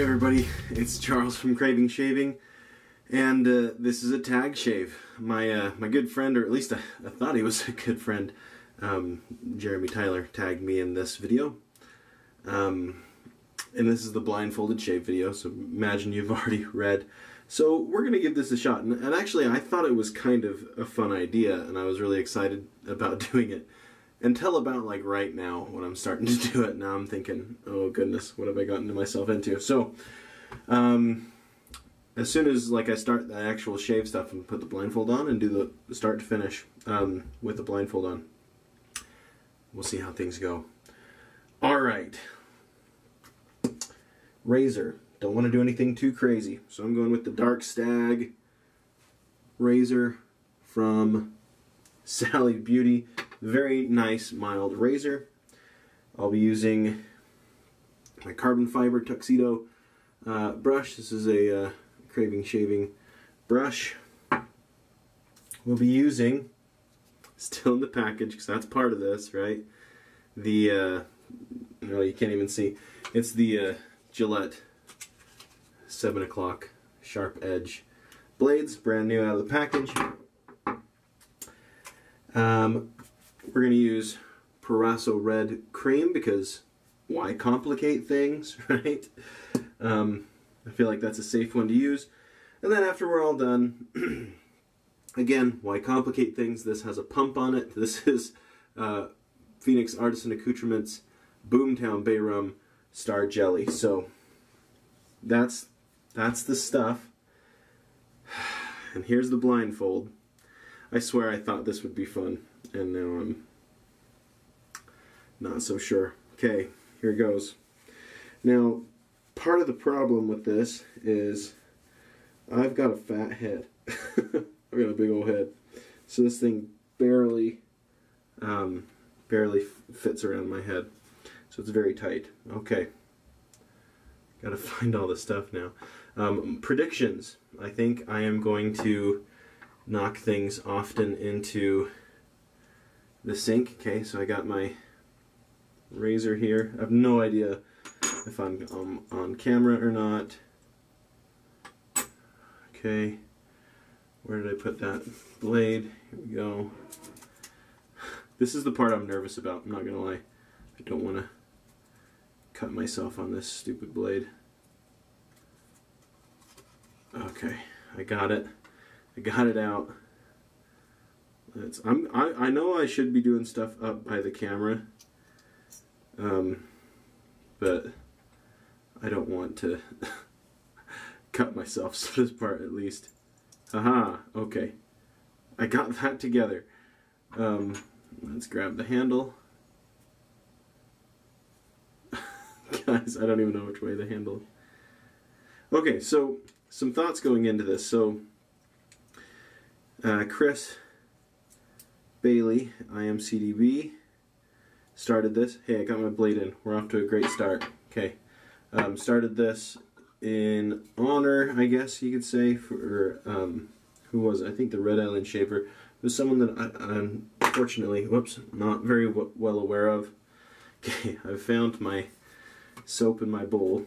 everybody, it's Charles from Craving Shaving, and this is a tag shave. My good friend, or at least I thought he was a good friend, Jeremy Tyler, tagged me in this video. And this is the blindfolded shave video, so imagine you've already read. So we're going to give this a shot, and actually I thought it was kind of a fun idea, and I was really excited about doing it. Until about like right now, when I'm starting to do it, now I'm thinking, oh goodness, what have I gotten myself into? So, as soon as like I start the actual shave stuff and put the blindfold on and do the start to finish with the blindfold on, we'll see how things go. All right, razor. Don't want to do anything too crazy, so I'm going with the Dark Stag razor from Sally Beauty. Very nice, mild razor. I'll be using my carbon fiber tuxedo brush. This is a Craving Shaving brush. We'll be using, still in the package, because that's part of this, right? The, no, you can't even see. It's the Gillette 7 o'clock sharp edge blades, brand new out of the package. We're going to use Proraso Red Cream because why complicate things, right? I feel like that's a safe one to use. And then after we're all done, again, why complicate things? This has a pump on it. This is Phoenix Artisan Accoutrements Boomtown Bay Rum Star Jelly. So that's the stuff. And here's the blindfold. I swear I thought this would be fun, and now I'm not so sure. Okay, here it goes. Now, part of the problem with this is I've got a fat head. I've got a big old head. So this thing barely fits around my head. So it's very tight. Okay. Gotta find all this stuff now. Predictions. I think I am going to knock things often into the sink. Okay, so I got my razor here. I have no idea if I'm on camera or not. Okay, where did I put that blade? Here we go. This is the part I'm nervous about, I'm not gonna lie. I don't want to cut myself on this stupid blade. Okay, I got it. I got it out. I know I should be doing stuff up by the camera, but I don't want to cut myself, so this part at least. Haha, okay. I got that together. Let's grab the handle. Guys, I don't even know which way the handle. Okay, so some thoughts going into this. So Chris Bailey, IMCDB, started this. Hey, I got my blade in. We're off to a great start. Okay, started this in honor, I guess you could say, for who was it? I think the Red Island Shaver. It was someone that I'm unfortunately, whoops, not very well aware of. Okay, I've found my soap in my bowl.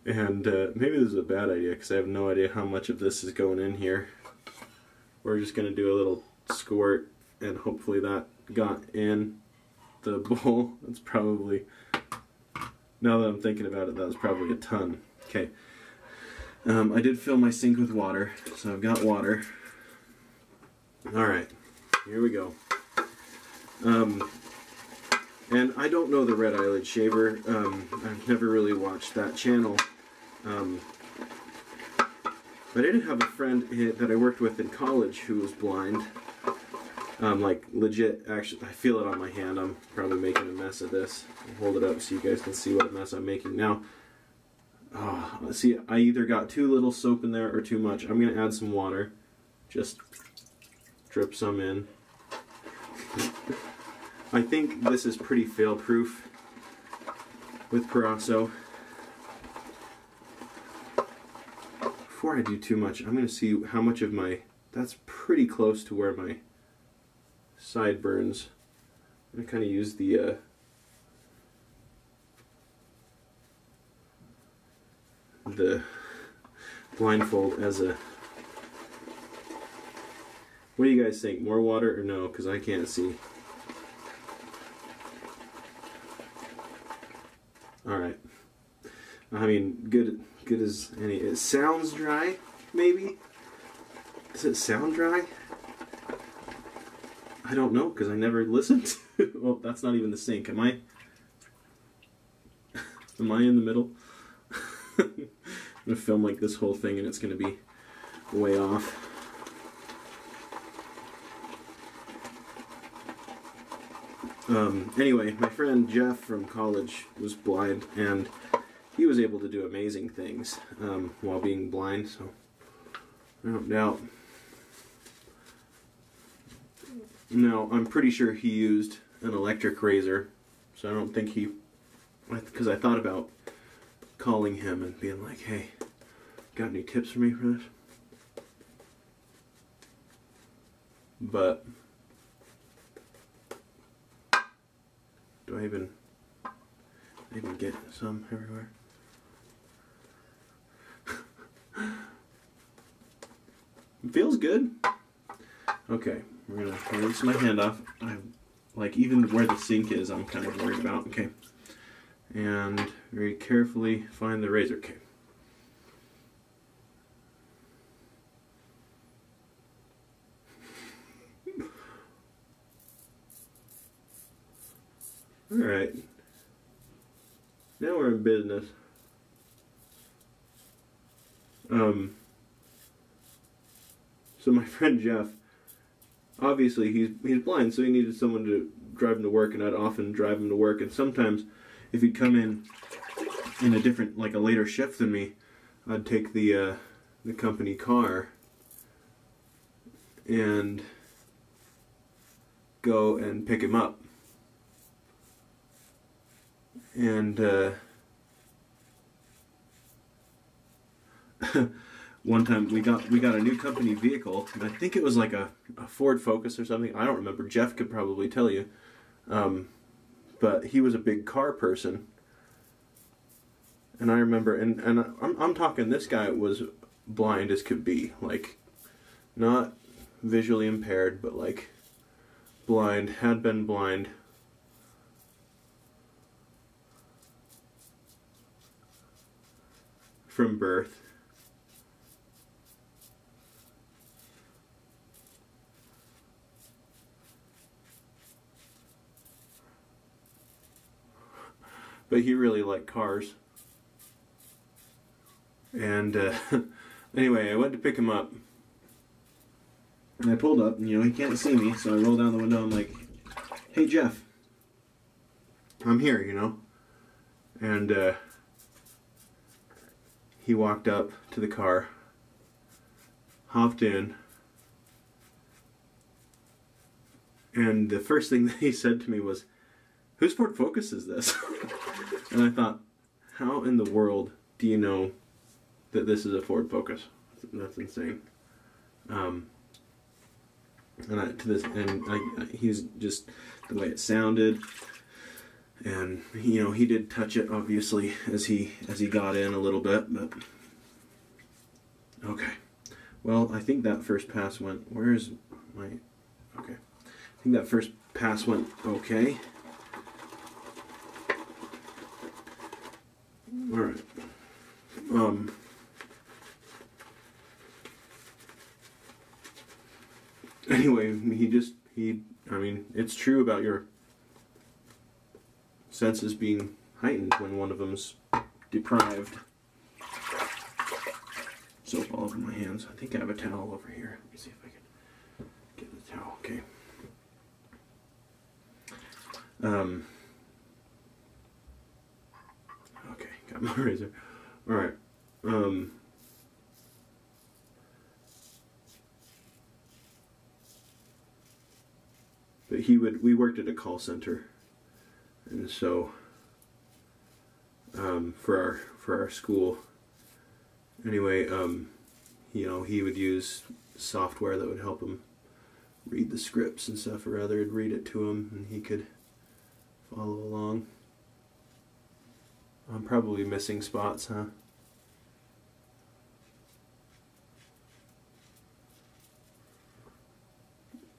And maybe this is a bad idea because I have no idea how much of this is going in here. We're just going to do a little squirt, and hopefully that got in the bowl. That's probably, now that I'm thinking about it, that was probably a ton. Okay. I did fill my sink with water, so I've got water. Alright, here we go. And I don't know the Red Island Shaver. I've never really watched that channel. But I did have a friend that I worked with in college who was blind. Like legit, actually, I feel it on my hand. I'm probably making a mess of this. I'll hold it up so you guys can see what mess I'm making now. See, I either got too little soap in there or too much. I'm going to add some water. Just drip some in. I think this is pretty fail-proof with Proraso. Before I do too much, I'm going to see how much of my, that's pretty close to where my sideburns. I'm going to kind of use the the Blindfold as a... What do you guys think? More water or no? Because I can't see. Alright. I mean, good as any. It sounds dry, maybe? Does it sound dry? I don't know, because I never listened. Well, that's not even the sink. Am I in the middle? I'm going to film like this whole thing and it's going to be way off. Anyway, my friend Jeff from college was blind, and he was able to do amazing things while being blind, so I don't doubt. Now, I'm pretty sure he used an electric razor, so I don't think he... Because I thought about calling him and being like, hey, got any tips for me for this? But... do I even get some everywhere? It feels good. Okay, we're gonna rinse my hand off. Like even where the sink is, I'm kind of worried about. Okay, and very carefully find the razor. Okay. Alright, now we're in business. So my friend Jeff, obviously he's blind, so he needed someone to drive him to work, and I'd often drive him to work, and sometimes if he'd come in a different, like a later shift than me, I'd take the company car and go and pick him up. And one time we got a new company vehicle, and I think it was like a Ford Focus or something. I don't remember. Jeff could probably tell you. But he was a big car person, and I remember, and I'm talking, this guy was blind as could be, like not visually impaired, but like blind, had been blind. From birth. But he really liked cars. And anyway, I went to pick him up. And I pulled up, and he can't see me, so I roll down the window. I'm like, hey Jeff, I'm here, And he walked up to the car, hopped in, and the first thing that he said to me was, whose Ford Focus is this? And I thought, how in the world do you know that this is a Ford Focus? That's insane. He's just, the way it sounded, and he did touch it obviously as he got in a little bit, but okay. Well, I think that first pass went, where's my, okay. I think that first pass went okay. Alright. Anyway, I mean, it's true about your senses being heightened when one of them's deprived. Soap all over my hands. I think I have a towel over here. Let me see if I can get the towel. Okay. Okay, got my razor. Alright. But we worked at a call center, and so for our school, anyway, he would use software that would help him read the scripts and stuff, or rather, I'd read it to him, and he could follow along. I'm probably missing spots, huh?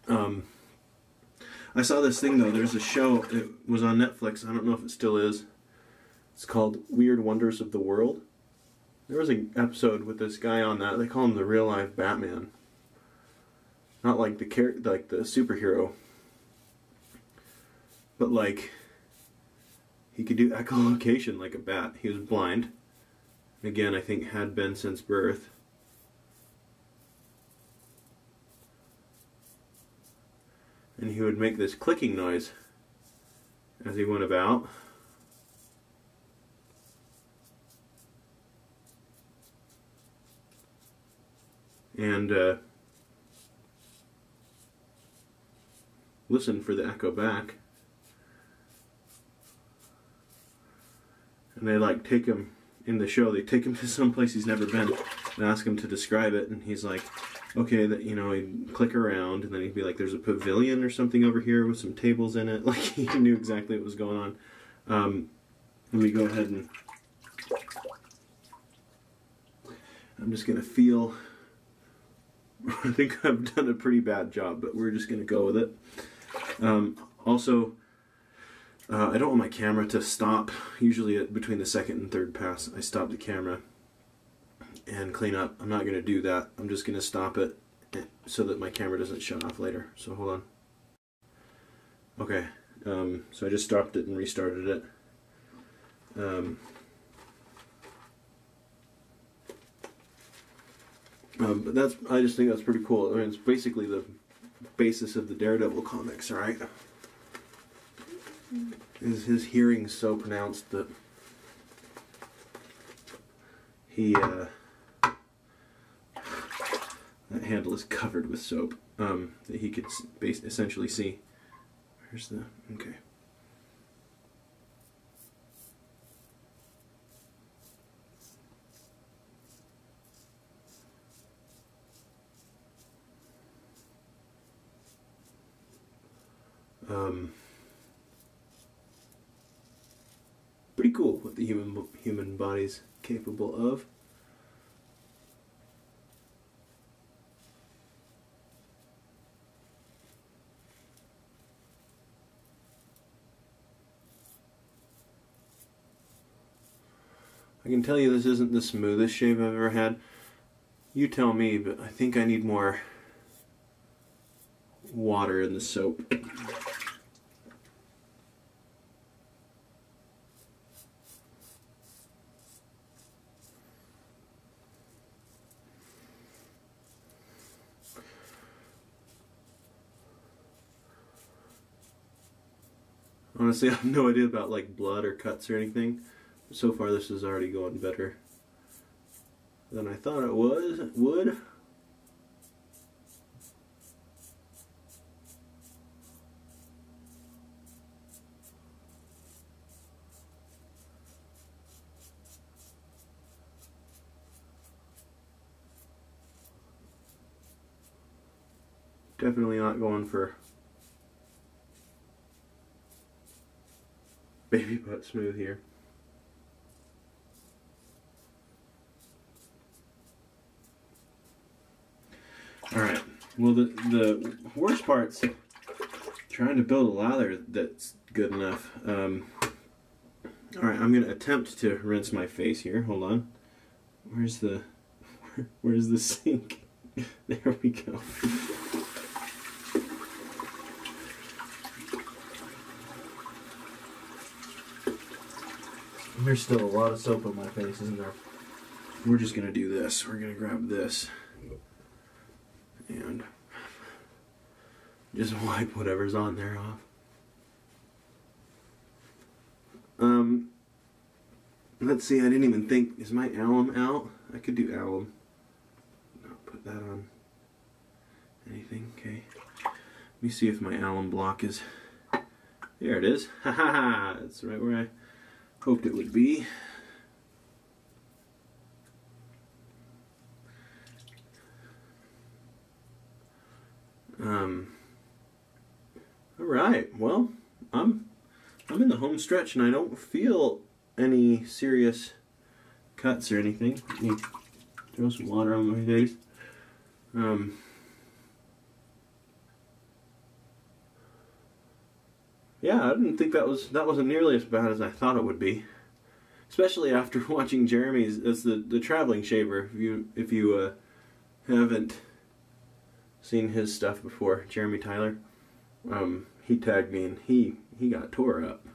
I saw this thing though. There's a show. It was on Netflix. I don't know if it still is. It's called Weird Wonders of the World. There was an episode with this guy on that. They call him the real life Batman. Not like the superhero, but like he could do echolocation like a bat. He was blind. Again, I think had been since birth. And he would make this clicking noise as he went about. And listen for the echo back. And they like take him in the show. They take him to some place he's never been and ask him to describe it. And he's like, okay, that he'd click around, and then he'd be like, "There's a pavilion or something over here with some tables in it." Like he knew exactly what was going on. Let me go ahead and I'm just gonna feel. I think I've done a pretty bad job, but we're just gonna go with it. Also, I don't want my camera to stop. Usually between the second and third pass, I stop the camera and clean up. I'm not going to do that. I'm just going to stop it so that my camera doesn't shut off later. So hold on. Okay, so I just stopped it and restarted it. But I just think that's pretty cool. I mean, it's basically the basis of the Daredevil comics, right? His hearing's so pronounced that he that handle is covered with soap, that he could essentially see. Here's the, okay. Pretty cool what the human body's capable of. I can tell you this isn't the smoothest shave I've ever had. You tell me, but I think I need more water in the soap. Honestly, I have no idea about like blood or cuts or anything. So far this is already going better than I thought it would. Definitely not going for baby butt smooth here. Alright, well the worst part's trying to build a lather that's good enough. Alright, I'm going to attempt to rinse my face here. Hold on. Where's the sink? There we go. There's still a lot of soap on my face, isn't there? We're just going to do this. We're going to grab this and just wipe whatever's on there off. Let's see, I didn't even think, is my alum out? I could do alum. Not put that on anything, okay. Let me see if my alum block is, there it is. Ha ha ha, that's right where I hoped it would be. Alright, well, I'm in the home stretch and I don't feel any serious cuts or anything. Let me throw some water on my face. yeah, I didn't think that wasn't nearly as bad as I thought it would be. Especially after watching Jeremy's as the traveling shaver. If you haven't seen his stuff before, Jeremy Tyler, he tagged me and he got tore up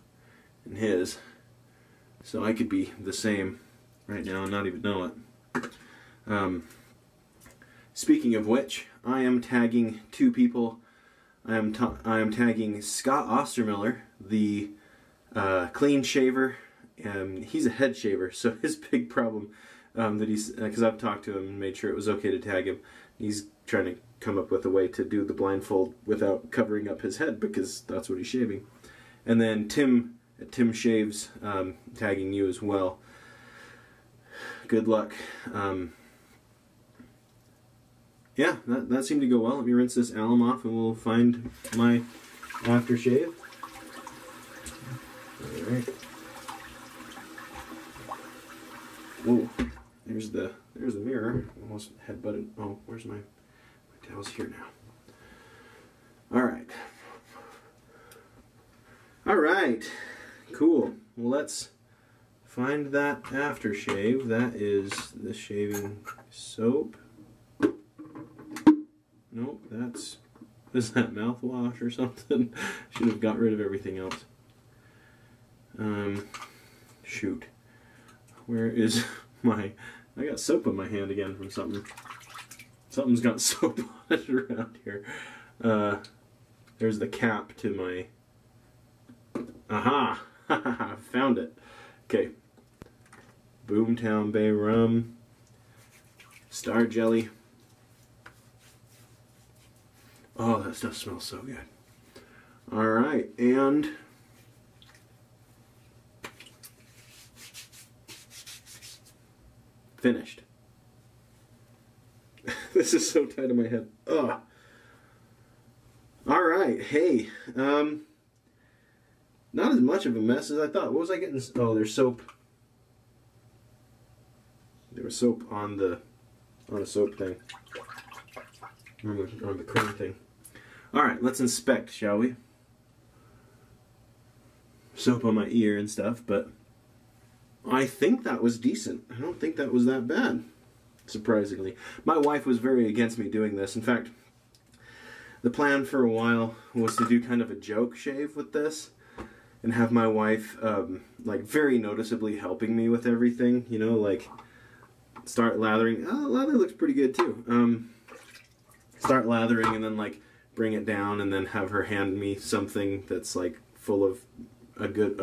in his. So I could be the same right now and not even know it. Speaking of which, I am tagging two people. I am tagging Scott Ostermiller, the clean shaver. He's a head shaver, so his big problem that he's, because I've talked to him and made sure it was okay to tag him, he's trying to come up with a way to do the blindfold without covering up his head, because that's what he's shaving. And then Tim Shaves, tagging you as well. Good luck. Yeah, that seemed to go well. Let me rinse this alum off and we'll find my aftershave. Alright. Whoa, there's the mirror. Almost headbutted. Oh, where's my towel's here now. Alright. Alright. Cool. Well, let's find that aftershave. That is the shaving soap. Nope, is that mouthwash or something? Should have got rid of everything else. Shoot. Where is my... I got soap on my hand again from something. Something's got soap on it around here. There's the cap to my... Aha! Found it. Okay. Boomtown Bay Rum. Star Jelly. Oh, that stuff smells so good. Alright, and... finished. This is so tight in my head. Ugh. Alright, hey. Not as much of a mess as I thought. What was I getting? Oh, there's soap. There was soap on a soap thing. On the cream thing. Alright, let's inspect, shall we? Soap on my ear and stuff, but I think that was decent. I don't think that was that bad, surprisingly. My wife was very against me doing this. In fact, the plan for a while was to do kind of a joke shave with this and have my wife like very noticeably helping me with everything, you know, like start lathering. Oh, lather looks pretty good too. Start lathering and then like bring it down and then have her hand me something that's like full of a good,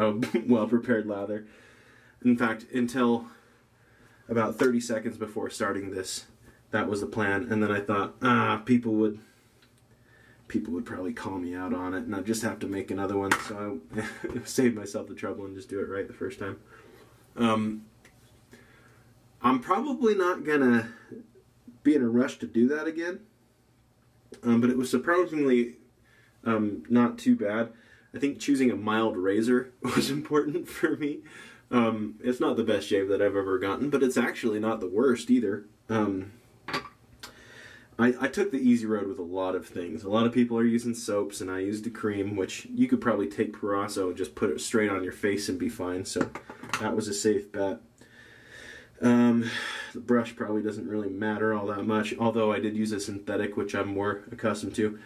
well-prepared lather. In fact, until about 30 seconds before starting this, that was the plan. And then I thought, people would probably call me out on it, and I'd just have to make another one. So I saved myself the trouble and just do it right the first time. I'm probably not gonna be in a rush to do that again. But it was surprisingly not too bad. I think choosing a mild razor was important for me. It's not the best shave that I've ever gotten, but it's actually not the worst either. I took the easy road with a lot of things. A lot of people are using soaps, and I used a cream, which you could probably take Purasso and just put it straight on your face and be fine, so that was a safe bet. The brush probably doesn't really matter all that much, although I did use a synthetic, which I'm more accustomed to.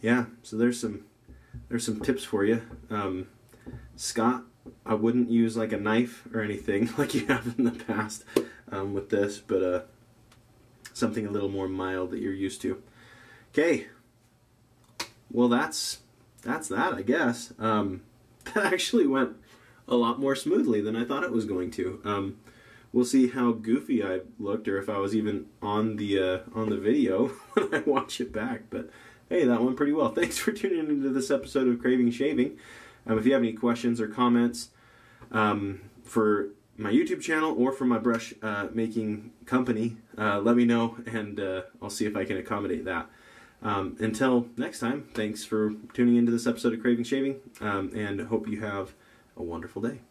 Yeah, so there's some tips for you. Scott, I wouldn't use like a knife or anything like you have in the past with this, but something a little more mild that you're used to. Okay, well that's that, I guess. That actually went a lot more smoothly than I thought it was going to. We'll see how goofy I looked, or if I was even on the video when I watch it back. But hey, that went pretty well. Thanks for tuning into this episode of Craving Shaving. If you have any questions or comments for my YouTube channel or for my brush making company, let me know, and I'll see if I can accommodate that. Until next time, thanks for tuning into this episode of Craving Shaving, and hope you have a wonderful day.